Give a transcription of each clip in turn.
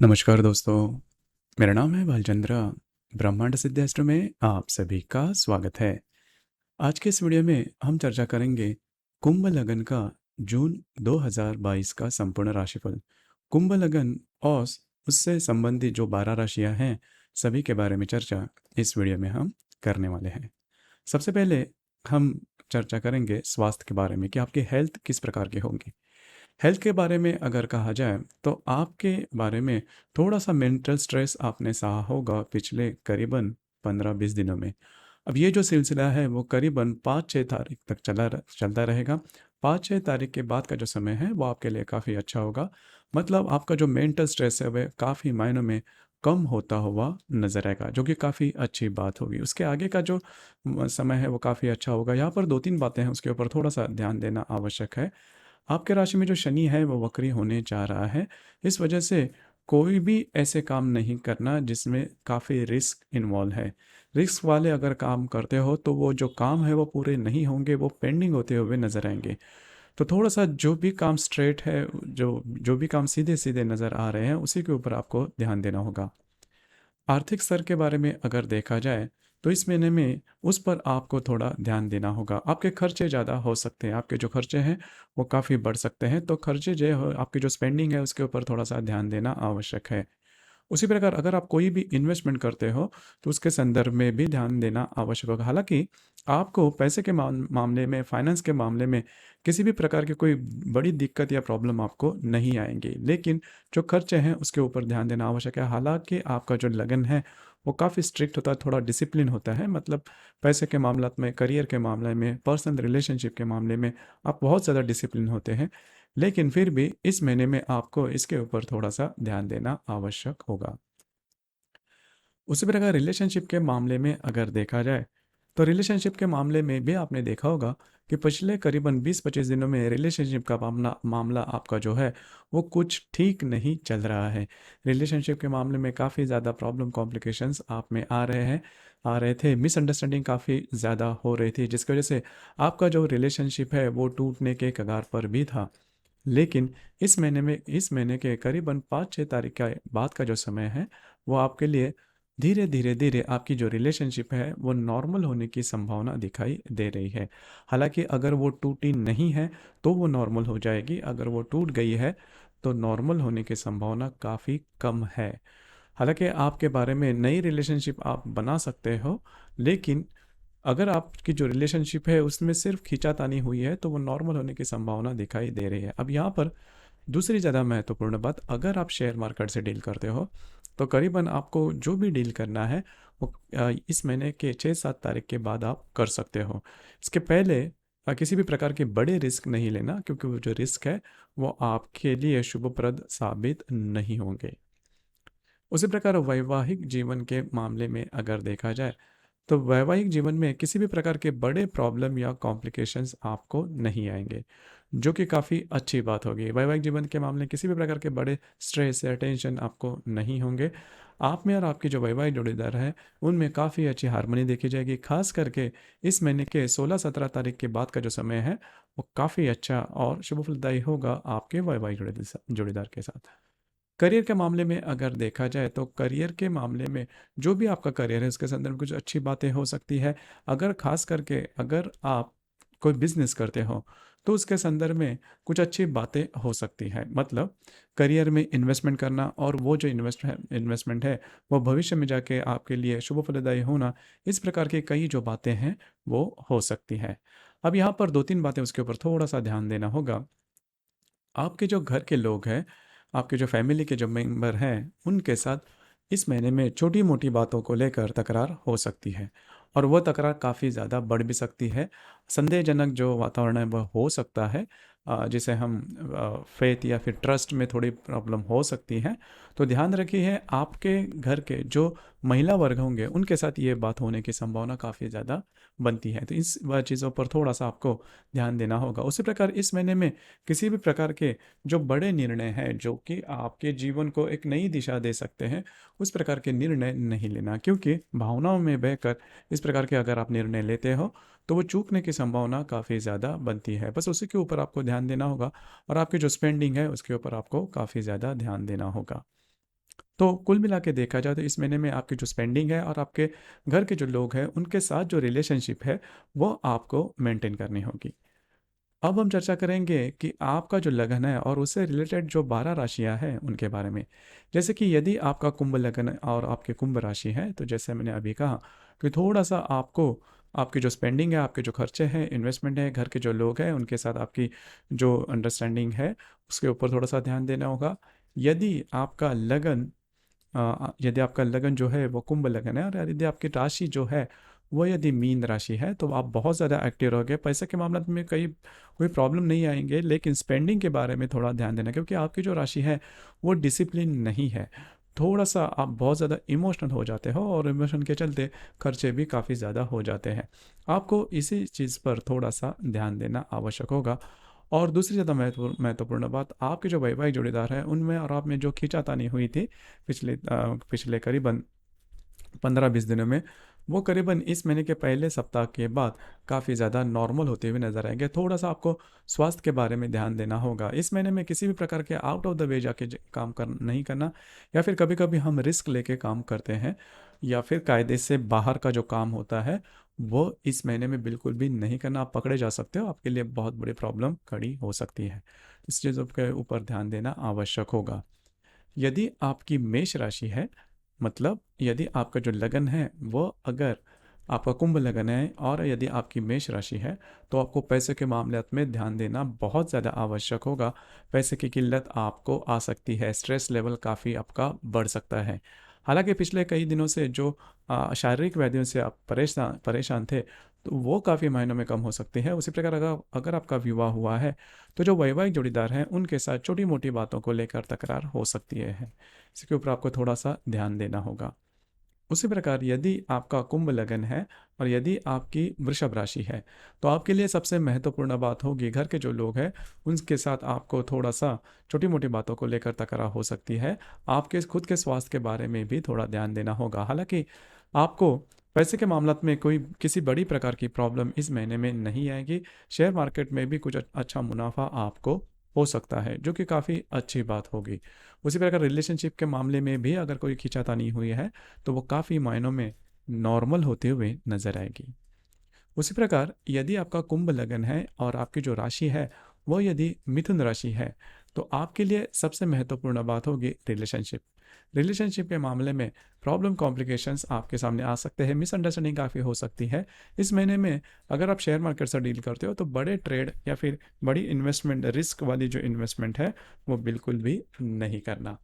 नमस्कार दोस्तों, मेरा नाम है भालचंद्र। ब्रह्मांड सिद्धास्त्र में आप सभी का स्वागत है। आज के इस वीडियो में हम चर्चा करेंगे कुंभ लगन का जून 2022 का संपूर्ण राशिफल। कुंभ लगन और उससे संबंधित जो 12 राशियां हैं, सभी के बारे में चर्चा इस वीडियो में हम करने वाले हैं। सबसे पहले हम चर्चा करेंगे स्वास्थ्य के बारे में कि आपकी हेल्थ किस प्रकार की होगी। हेल्थ के बारे में अगर कहा जाए तो आपके बारे में थोड़ा सा मेंटल स्ट्रेस आपने सहा होगा पिछले करीबन 15-20 दिनों में। अब ये जो सिलसिला है वो करीबन 5-6 तारीख तक चलता रहेगा। 5-6 तारीख के बाद का जो समय है वो आपके लिए काफ़ी अच्छा होगा। मतलब आपका जो मेंटल स्ट्रेस है वह काफ़ी मायनों में कम होता हुआ नजर आएगा, जो कि काफ़ी अच्छी बात होगी। उसके आगे का जो समय है वो काफ़ी अच्छा होगा। यहाँ पर 2-3 बातें हैं, उसके ऊपर थोड़ा सा ध्यान देना आवश्यक है। आपके राशि में जो शनि है वो वक्री होने जा रहा है। इस वजह से कोई भी ऐसे काम नहीं करना जिसमें काफ़ी रिस्क इन्वॉल्व है। रिस्क वाले अगर काम करते हो तो वो जो काम है वो पूरे नहीं होंगे, वो पेंडिंग होते हुए नज़र आएंगे। तो थोड़ा सा जो भी काम स्ट्रेट है, जो जो भी काम सीधे सीधे नज़र आ रहे हैं, उसी के ऊपर आपको ध्यान देना होगा। आर्थिक स्तर के बारे में अगर देखा जाए तो इस महीने में उस पर आपको थोड़ा ध्यान देना होगा। आपके खर्चे ज़्यादा हो सकते हैं, आपके जो खर्चे हैं वो काफ़ी बढ़ सकते हैं। तो खर्चे जो हो, आपकी जो स्पेंडिंग है उसके ऊपर थोड़ा सा ध्यान देना आवश्यक है। उसी प्रकार अगर आप कोई भी इन्वेस्टमेंट करते हो तो उसके संदर्भ में भी ध्यान देना आवश्यक होगा। हालांकि आपको पैसे के मामले में, फाइनेंस के मामले में किसी भी प्रकार की कोई बड़ी दिक्कत या प्रॉब्लम आपको नहीं आएंगी, लेकिन जो खर्चे हैं उसके ऊपर ध्यान देना आवश्यक है। हालांकि आपका जो लगन है वो काफ़ी स्ट्रिक्ट होता है, थोड़ा डिसिप्लिन होता है। मतलब पैसे के मामला में, करियर के मामले में, पर्सनल रिलेशनशिप के मामले में आप बहुत ज़्यादा डिसिप्लिन होते हैं। लेकिन फिर भी इस महीने में आपको इसके ऊपर थोड़ा सा ध्यान देना आवश्यक होगा। उसी प्रकार रिलेशनशिप के मामले में अगर देखा जाए तो रिलेशनशिप के मामले में भी आपने देखा होगा कि पिछले करीबन 20-25 दिनों में रिलेशनशिप का मामला मामला आपका जो है वो कुछ ठीक नहीं चल रहा है। रिलेशनशिप के मामले में काफ़ी ज़्यादा प्रॉब्लम, कॉम्प्लिकेशंस आप में आ रहे थे। मिसअंडरस्टैंडिंग काफ़ी ज़्यादा हो रही थी, जिसकी वजह से आपका जो रिलेशनशिप है वो टूटने के कगार पर भी था। लेकिन इस महीने के करीबन 5-6 तारीख के बाद का जो समय है वो आपके लिए धीरे धीरे आपकी जो रिलेशनशिप है वो नॉर्मल होने की संभावना दिखाई दे रही है। हालांकि अगर वो टूटी नहीं है तो वो नॉर्मल हो जाएगी, अगर वो टूट गई है तो नॉर्मल होने की संभावना काफ़ी कम है। हालांकि आपके बारे में नई रिलेशनशिप आप बना सकते हो, लेकिन अगर आपकी जो रिलेशनशिप है उसमें सिर्फ खींचातानी हुई है तो वो नॉर्मल होने की संभावना दिखाई दे रही है। अब यहाँ पर दूसरी ज़्यादा महत्वपूर्ण बात, अगर आप शेयर मार्केट से डील करते हो तो करीबन आपको जो भी डील करना है वो इस महीने के 6-7 तारीख के बाद आप कर सकते हो। इसके पहले किसी भी प्रकार के बड़े रिस्क नहीं लेना, क्योंकि वो जो रिस्क है वो आपके लिए शुभप्रद साबित नहीं होंगे। उसी प्रकार वैवाहिक जीवन के मामले में अगर देखा जाए तो वैवाहिक जीवन में किसी भी प्रकार के बड़े प्रॉब्लम या कॉम्प्लिकेशंस आपको नहीं आएंगे, जो कि काफ़ी अच्छी बात होगी। वैवाहिक जीवन के मामले में किसी भी प्रकार के बड़े स्ट्रेस या टेंशन आपको नहीं होंगे। आप में और आपकी जो वैवाहिक जोड़ीदार है उनमें काफ़ी अच्छी हारमोनी देखी जाएगी। खास करके इस महीने के 16-17 तारीख के बाद का जो समय है वो काफ़ी अच्छा और शुभफलदायी होगा आपके वैवाहिक जोड़ीदार के साथ। करियर के मामले में अगर देखा जाए तो करियर के मामले में जो भी आपका करियर है उसके संदर्भ में कुछ अच्छी बातें हो सकती है। अगर खास करके अगर आप कोई बिजनेस करते हो तो उसके संदर्भ में कुछ अच्छी बातें हो सकती है। मतलब करियर में इन्वेस्टमेंट करना, और वो जो इन्वेस्टमेंट है वो भविष्य में जाके आपके लिए शुभ फलदायी होना, इस प्रकार की कई जो बातें हैं वो हो सकती है। अब यहाँ पर 2-3 बातें उसके ऊपर थोड़ा सा ध्यान देना होगा। आपके जो घर के लोग हैं, आपके जो फैमिली के जो मेंबर हैं, उनके साथ इस महीने में छोटी-मोटी बातों को लेकर तकरार हो सकती है, और वो तकरार काफ़ी ज़्यादा बढ़ भी सकती है। संदेहजनक जो वातावरण है वह हो सकता है, जिसे हम फेथ या फिर ट्रस्ट में थोड़ी प्रॉब्लम हो सकती है। तो ध्यान रखिए, आपके घर के जो महिला वर्ग होंगे उनके साथ ये बात होने की संभावना काफ़ी ज़्यादा बनती है। तो इस चीज़ों पर थोड़ा सा आपको ध्यान देना होगा। उसी प्रकार इस महीने में किसी भी प्रकार के जो बड़े निर्णय हैं जो कि आपके जीवन को एक नई दिशा दे सकते हैं, उस प्रकार के निर्णय नहीं लेना, क्योंकि भावनाओं में बहकर इस प्रकार के अगर आप निर्णय लेते हो तो वो चूकने की संभावना काफ़ी ज़्यादा बनती है। बस उसी के ऊपर आपको ध्यान देना होगा, और आपकी जो स्पेंडिंग है उसके ऊपर आपको काफ़ी ज़्यादा ध्यान देना होगा। तो कुल मिला के देखा जाए तो इस महीने में आपकी जो स्पेंडिंग है और आपके घर के जो लोग हैं उनके साथ जो रिलेशनशिप है वो आपको मेंटेन करनी होगी। अब हम चर्चा करेंगे कि आपका जो लगन है और उससे रिलेटेड जो 12 राशियां हैं उनके बारे में। जैसे कि यदि आपका कुंभ लगन और आपके कुंभ राशि है तो जैसे मैंने अभी कहा कि थोड़ा सा आपको आपकी जो स्पेंडिंग है, आपके जो खर्चे हैं, इन्वेस्टमेंट है, घर के जो लोग हैं उनके साथ आपकी जो अंडरस्टैंडिंग है उसके ऊपर थोड़ा सा ध्यान देना होगा। यदि आपका लगन यदि आपका लगन जो है वो कुंभ लगन है और यदि आपकी राशि जो है वो यदि मीन राशि है तो आप बहुत ज़्यादा एक्टिव रहोगे। पैसे के मामले में कहीं कोई प्रॉब्लम नहीं आएंगे, लेकिन स्पेंडिंग के बारे में थोड़ा ध्यान देना क्योंकि आपकी जो राशि है वो डिसिप्लिन नहीं है। थोड़ा सा आप बहुत ज़्यादा इमोशनल हो जाते हो और इमोशन के चलते खर्चे भी काफ़ी ज़्यादा हो जाते हैं। आपको इसी चीज़ पर थोड़ा सा ध्यान देना आवश्यक होगा। और दूसरी ज़्यादा महत्वपूर्ण बात, आपके जो वैवाहिक जोड़ीदार हैं उनमें और आप में जो खींचातानी हुई थी पिछले करीबन 15-20 दिनों में, वो करीबन इस महीने के पहले सप्ताह के बाद काफ़ी ज़्यादा नॉर्मल होते हुए नजर आएंगे। थोड़ा सा आपको स्वास्थ्य के बारे में ध्यान देना होगा। इस महीने में किसी भी प्रकार के आउट ऑफ द वे जाके काम कर नहीं करना, या फिर कभी कभी हम रिस्क लेके काम करते हैं या फिर कायदे से बाहर का जो काम होता है वो इस महीने में बिल्कुल भी नहीं करना। आप पकड़े जा सकते हो, आपके लिए बहुत बड़ी प्रॉब्लम खड़ी हो सकती है। इस चीज़ों के ऊपर ध्यान देना आवश्यक होगा। यदि आपकी मेष राशि है, मतलब यदि आपका जो लगन है वो अगर आपका कुंभ लगन है और यदि आपकी मेष राशि है तो आपको पैसे के मामले में ध्यान देना बहुत ज़्यादा आवश्यक होगा। पैसे की किल्लत आपको आ सकती है, स्ट्रेस लेवल काफ़ी आपका बढ़ सकता है। हालांकि पिछले कई दिनों से जो शारीरिक व्याधियों से आप परेशान परेशान थे तो वो काफ़ी महीनों में कम हो सकती है। उसी प्रकार अगर अगर आपका विवाह हुआ है तो जो वैवाहिक जोड़ीदार हैं उनके साथ छोटी मोटी बातों को लेकर तकरार हो सकती है। इसके ऊपर आपको थोड़ा सा ध्यान देना होगा। उसी प्रकार यदि आपका कुंभ लगन है और यदि आपकी वृषभ राशि है तो आपके लिए सबसे महत्वपूर्ण बात होगी घर के जो लोग हैं उनके साथ आपको थोड़ा सा छोटी मोटी बातों को लेकर तकरार हो सकती है। आपके खुद के स्वास्थ्य के बारे में भी थोड़ा ध्यान देना होगा। हालांकि आपको पैसे के मामले में कोई किसी बड़ी प्रकार की प्रॉब्लम इस महीने में नहीं आएगी। शेयर मार्केट में भी कुछ अच्छा मुनाफा आपको हो सकता है जो कि काफ़ी अच्छी बात होगी। उसी प्रकार रिलेशनशिप के मामले में भी अगर कोई खींचातानी हुई है तो वो काफ़ी मायनों में नॉर्मल होते हुए नजर आएगी। उसी प्रकार यदि आपका कुंभ लगन है और आपकी जो राशि है वो यदि मिथुन राशि है तो आपके लिए सबसे महत्वपूर्ण बात होगी रिलेशनशिप। रिलेशनशिप के मामले में प्रॉब्लम कॉम्प्लिकेशंस आपके सामने आ सकते हैं, मिसअंडरस्टैंडिंग काफ़ी हो सकती है। इस महीने में अगर आप शेयर मार्केट से डील करते हो तो बड़े ट्रेड या फिर बड़ी इन्वेस्टमेंट, रिस्क वाली जो इन्वेस्टमेंट है वो बिल्कुल भी नहीं करना।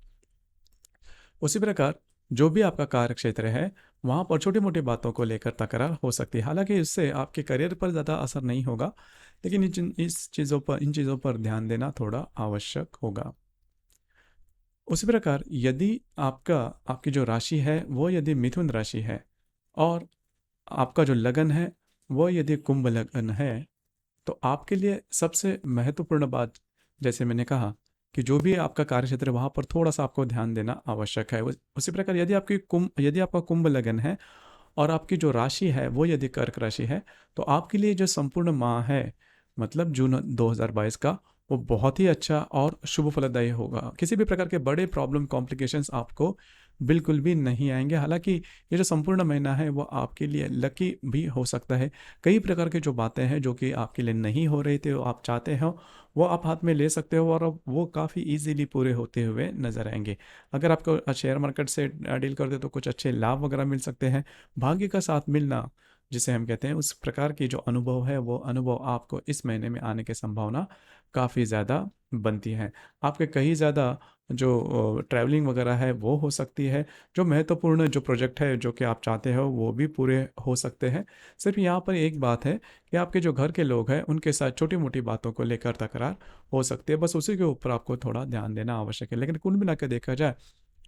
उसी प्रकार जो भी आपका कार्य क्षेत्र है वहाँ पर छोटी मोटी बातों को लेकर तकरार हो सकती है। हालांकि इससे आपके करियर पर ज़्यादा असर नहीं होगा, लेकिन इन चीज़ों पर ध्यान देना थोड़ा आवश्यक होगा। उसी प्रकार यदि आपका आपकी जो राशि है वो यदि मिथुन राशि है और आपका जो लगन है वो यदि कुंभ लगन है तो आपके लिए सबसे महत्वपूर्ण बात, जैसे मैंने कहा कि जो भी आपका कार्यक्षेत्र है वहाँ पर थोड़ा सा आपको ध्यान देना आवश्यक है। उसी प्रकार यदि आपका कुंभ लगन है और आपकी जो राशि है वो यदि कर्क राशि है तो आपके लिए जो संपूर्ण माह है, मतलब जून 2022 का, वो बहुत ही अच्छा और शुभ फलदायी होगा। किसी भी प्रकार के बड़े प्रॉब्लम कॉम्प्लिकेशंस आपको बिल्कुल भी नहीं आएंगे। हालांकि ये जो संपूर्ण महीना है वो आपके लिए लकी भी हो सकता है। कई प्रकार की जो बातें हैं जो कि आपके लिए नहीं हो रही थी, वो आप चाहते हो वो आप हाथ में ले सकते हो और अब वो काफ़ी इजीली पूरे होते हुए नजर आएंगे। अगर आपको शेयर मार्केट से डील करते तो कुछ अच्छे लाभ वगैरह मिल सकते हैं। भाग्य का साथ मिलना जिसे हम कहते हैं, उस प्रकार की जो अनुभव है वो अनुभव आपको इस महीने में आने की संभावना काफ़ी ज़्यादा बनती है। आपके कहीं ज़्यादा जो ट्रैवलिंग वगैरह है वो हो सकती है। जो महत्वपूर्ण जो प्रोजेक्ट है जो कि आप चाहते हो वो भी पूरे हो सकते हैं। सिर्फ यहाँ पर एक बात है कि आपके जो घर के लोग हैं उनके साथ छोटी मोटी बातों को लेकर तकरार हो सकती है। बस उसी के ऊपर आपको थोड़ा ध्यान देना आवश्यक है। लेकिन कुल मिलाकर देखा जाए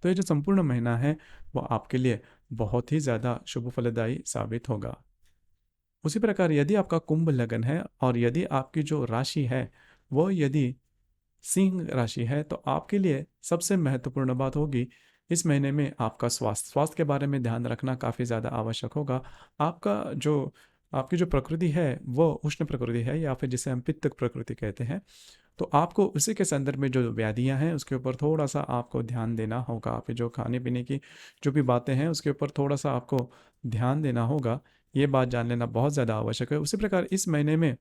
तो ये जो संपूर्ण महीना है वो आपके लिए बहुत ही ज़्यादा शुभ फलदायी साबित होगा। उसी प्रकार यदि आपका कुंभ लगन है और यदि आपकी जो राशि है वो यदि सिंह राशि है तो आपके लिए सबसे महत्वपूर्ण बात होगी इस महीने में आपका स्वास्थ्य के बारे में ध्यान रखना काफ़ी ज़्यादा आवश्यक होगा। आपका जो आपकी जो प्रकृति है वो उष्ण प्रकृति है या फिर जिसे हम पित्त प्रकृति कहते हैं। तो आपको उसी के संदर्भ में जो व्याधियाँ हैं उसके ऊपर थोड़ा-सा आपको ध्यान देना होगा। आपके जो खाने-पीने की जो भी बातें हैं उसके ऊपर थोड़ा-सा आपको ध्यान देना होगा। ये बात जान लेना बहुत ज़्यादा आवश्यक है। उसी प्रकार इस महीने में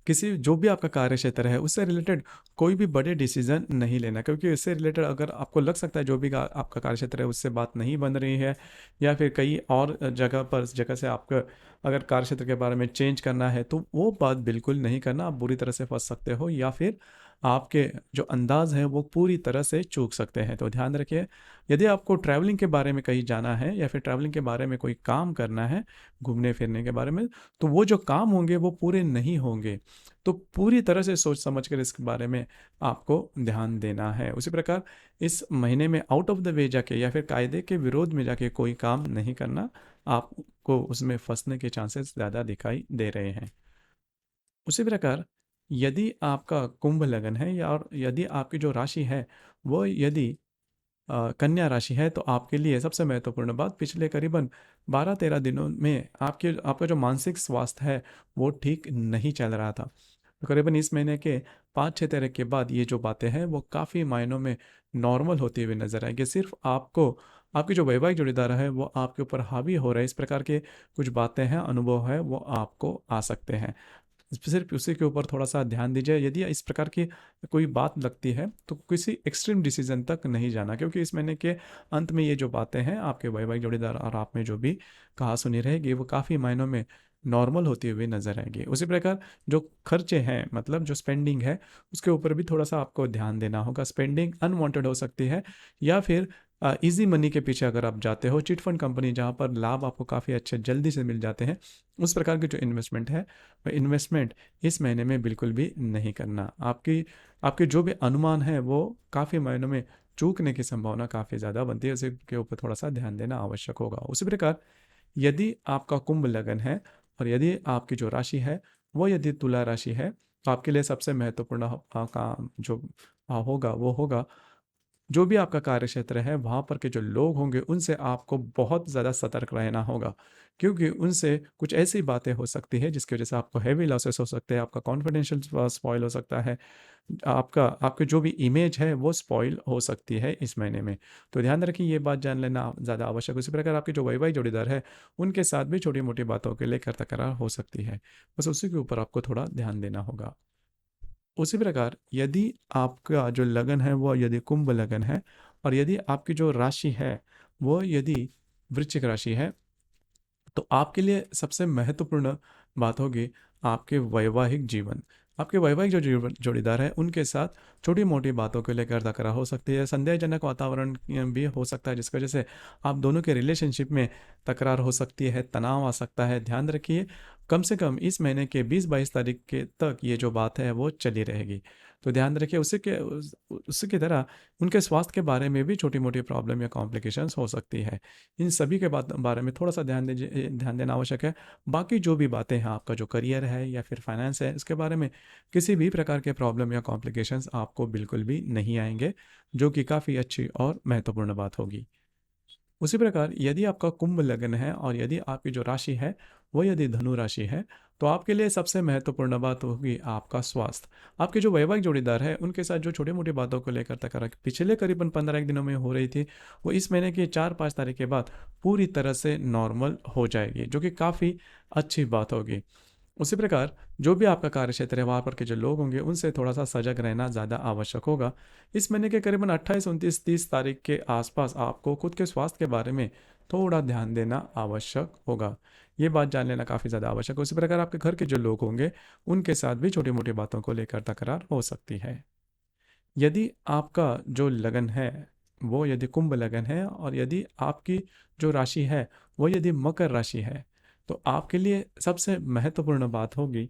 किसी जो भी आपका कार्य क्षेत्र है उससे रिलेटेड कोई भी बड़े डिसीजन नहीं लेना, क्योंकि इससे रिलेटेड अगर आपको लग सकता है जो भी आपका कार्य क्षेत्र है उससे बात नहीं बन रही है, या फिर कई और जगह से आपका अगर कार्य क्षेत्र के बारे में चेंज करना है, तो वो बात बिल्कुल नहीं करना। आप बुरी तरह से फंस सकते हो, या फिर आपके जो अंदाज है वो पूरी तरह से चूक सकते हैं। तो ध्यान रखिए, यदि आपको ट्रैवलिंग के बारे में कहीं जाना है या फिर ट्रैवलिंग के बारे में कोई काम करना है, घूमने फिरने के बारे में, तो वो जो काम होंगे वो पूरे नहीं होंगे। तो पूरी तरह से सोच समझ कर इसके बारे में आपको ध्यान देना है। उसी प्रकार इस महीने में आउट ऑफ द वे जाके या फिर कायदे के विरोध में जाके कोई काम नहीं करना, आपको उसमें फंसने के चांसेस ज़्यादा दिखाई दे रहे हैं। उसी प्रकार यदि आपका कुंभ लगन है, या और यदि आपकी जो राशि है वो यदि कन्या राशि है, तो आपके लिए सबसे महत्वपूर्ण बात, पिछले करीबन 12-13 दिनों में आपके आपका जो मानसिक स्वास्थ्य है वो ठीक नहीं चल रहा था। तो करीबन इस महीने के 5-6 तारीख के बाद ये जो बातें हैं वो काफ़ी मायनों में नॉर्मल होती हुई नज़र आएगी। सिर्फ आपको आपकी जो वैवाहिक जोड़ीदार है वो आपके ऊपर हावी हो रहा है, इस प्रकार के कुछ बातें हैं, अनुभव है, वो आपको आ सकते हैं। सिर्फ उसी के ऊपर थोड़ा-सा ध्यान दीजिए। यदि इस प्रकार की कोई बात लगती है, तो किसी एक्सट्रीम डिसीज़न तक नहीं जाना, क्योंकि इस महीने के अंत में ये जो बातें हैं, आपके वैवाहिक जोड़ीदार और आप में जो भी कहा-सुनी रहेगी, वो काफ़ी मायनों में नॉर्मल होती हुई नज़र आएगी। उसी प्रकार जो खर्चे हैं, मतलब जो स्पेंडिंग है, उसके ऊपर भी थोड़ा-सा आपको ध्यान देना होगा। स्पेंडिंग अनवांटेड हो सकती है, या फिर ईज़ी मनी के पीछे अगर आप जाते हो, चिट फंड कंपनी जहाँ पर लाभ आपको काफ़ी अच्छे जल्दी से मिल जाते हैं, उस प्रकार की जो इन्वेस्टमेंट है, वह इन्वेस्टमेंट इस महीने में बिल्कुल भी नहीं करना। आपकी आपके जो भी अनुमान है वो काफ़ी महीनों में चूकने की संभावना काफ़ी ज़्यादा बनती है, उसके ऊपर थोड़ा-सा ध्यान देना आवश्यक होगा। उसी प्रकार यदि आपका कुंभ लगन है और यदि आपकी जो राशि है वो यदि तुला राशि है, तो आपके लिए सबसे महत्वपूर्ण काम जो होगा वो होगा, जो भी आपका कार्य क्षेत्र है वहाँ पर के जो लोग होंगे उनसे आपको बहुत ज़्यादा सतर्क रहना होगा, क्योंकि उनसे कुछ ऐसी बातें हो सकती है जिसकी वजह से आपको हैवी लॉसेस हो सकते हैं, आपका कॉन्फिडेंशियल स्पॉइल हो सकता है, आपका आपकी जो भी इमेज है वो स्पॉइल हो सकती है इस महीने में। तो ध्यान रखिए, ये बात जान लेना ज़्यादा आवश्यक है। उसी प्रकार आपके जो वैवाहिक जोड़ीदार है उनके साथ भी छोटी मोटी बातों के लेकर तकरार हो सकती है, बस उसी के ऊपर आपको थोड़ा ध्यान देना होगा। उसी प्रकार यदि आपका जो लगन है वो यदि कुंभ लगन है, और यदि आपकी जो राशि है वो यदि वृश्चिक राशि है, तो आपके लिए सबसे महत्वपूर्ण बात होगी आपके वैवाहिक जीवन। आपके वैवाहिक जो जीवन जोड़ीदार है उनके साथ छोटी-मोटी बातों को लेकर तकरार हो सकती है, संदेहजनक वातावरण भी हो सकता है जिसकी वजह से आप दोनों के रिलेशनशिप में तकरार हो सकती है, तनाव आ सकता है। ध्यान रखिए, कम से कम इस महीने के 20-22 तारीख के तक ये जो बात है वो चली रहेगी। तो ध्यान रखिए, उसी की तरह उनके स्वास्थ्य के बारे में भी छोटी-मोटी प्रॉब्लम या कॉम्प्लिकेशंस हो सकती है। इन सभी के बारे में थोड़ा-सा ध्यान देना आवश्यक है। बाकी जो भी बातें हैं, आपका जो करियर है या फिर फाइनेंस है, इसके बारे में किसी भी प्रकार के प्रॉब्लम या कॉम्प्लिकेशंस आपको बिल्कुल भी नहीं आएँगे, जो कि काफ़ी अच्छी और महत्वपूर्ण बात होगी। उसी प्रकार यदि आपका कुंभ लग्न है और यदि आपकी जो राशि है वो यदि धनु राशि है, तो आपके लिए सबसे महत्वपूर्ण बात होगी आपका स्वास्थ्य। आपके जो वैवाहिक जोड़ीदार है उनके साथ जो छोटी मोटी बातों को लेकर तकरार पिछले करीबन 15 दिनों में हो रही थी, वो इस महीने की 4-5 तारीख के बाद पूरी तरह से नॉर्मल हो जाएगी, जो कि काफ़ी अच्छी बात होगी। उसी प्रकार जो भी आपका कार्य क्षेत्र है वहाँ पर के जो लोग होंगे उनसे थोड़ा-सा सजग रहना ज़्यादा आवश्यक होगा। इस महीने के करीबन 28, 29, 30 तारीख के आसपास आपको खुद के स्वास्थ्य के बारे में थोड़ा ध्यान देना आवश्यक होगा। ये बात जान लेना काफ़ी ज़्यादा आवश्यक है। उसी प्रकार आपके घर के जो लोग होंगे उनके साथ भी छोटी-मोटी बातों को लेकर तकरार हो सकती है। यदि आपका जो लगन है वो यदि कुंभ लगन है और यदि आपकी जो राशि है वो यदि मकर राशि है, तो आपके लिए सबसे महत्वपूर्ण बात होगी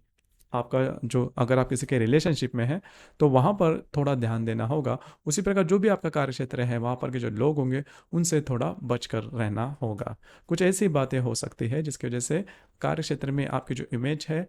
आपका जो, अगर आप किसी के रिलेशनशिप में हैं तो वहाँ पर थोड़ा ध्यान देना होगा। उसी प्रकार जो भी आपका कार्य क्षेत्र है वहाँ पर के जो लोग होंगे उनसे थोड़ा बचकर रहना होगा। कुछ ऐसी बातें हो सकती है जिसकी वजह से कार्य क्षेत्र में आपकी जो इमेज है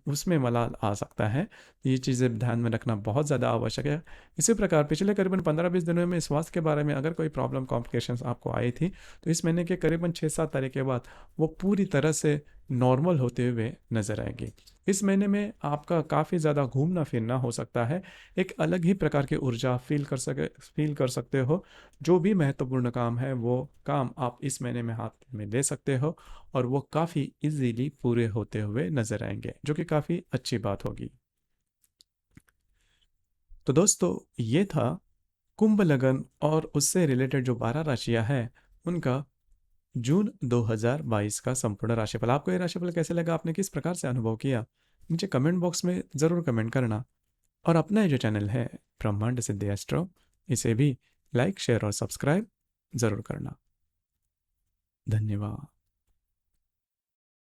उसमें मलाल आ सकता है। ये चीज़ें ध्यान में रखना बहुत ज़्यादा आवश्यक है। इसी प्रकार पिछले करीबन 15-20 दिनों में स्वास्थ्य के बारे में अगर कोई प्रॉब्लम कॉम्प्लिकेशंस आपको आई थी, तो इस महीने के करीबन 6-7 तारीख के बाद वो पूरी तरह से नॉर्मल होते हुए नज़र आएगी। इस महीने में आपका काफ़ी ज़्यादा घूमना फिरना हो सकता है। एक अलग ही प्रकार की ऊर्जा फील कर सकते हो। जो भी महत्वपूर्ण काम है वो काम आप इस महीने में हाथ में ले सकते हो और वो काफ़ी इजीली पूरे होते हुए नजर आएंगे, जो कि काफ़ी अच्छी बात होगी। तो दोस्तों, ये था कुंभ लगन और उससे रिलेटेड जो 12 राशियां हैं उनका जून 2022 का संपूर्ण राशिफल। आपको ये राशिफल कैसे लगा, आपने किस प्रकार से अनुभव किया, नीचे कमेंट बॉक्स में ज़रूर कमेंट करना। और अपना ये जो चैनल है ब्रह्मांड सिद्धि एस्ट्रो, इसे भी लाइक शेयर और सब्सक्राइब ज़रूर करना। धन्यवाद।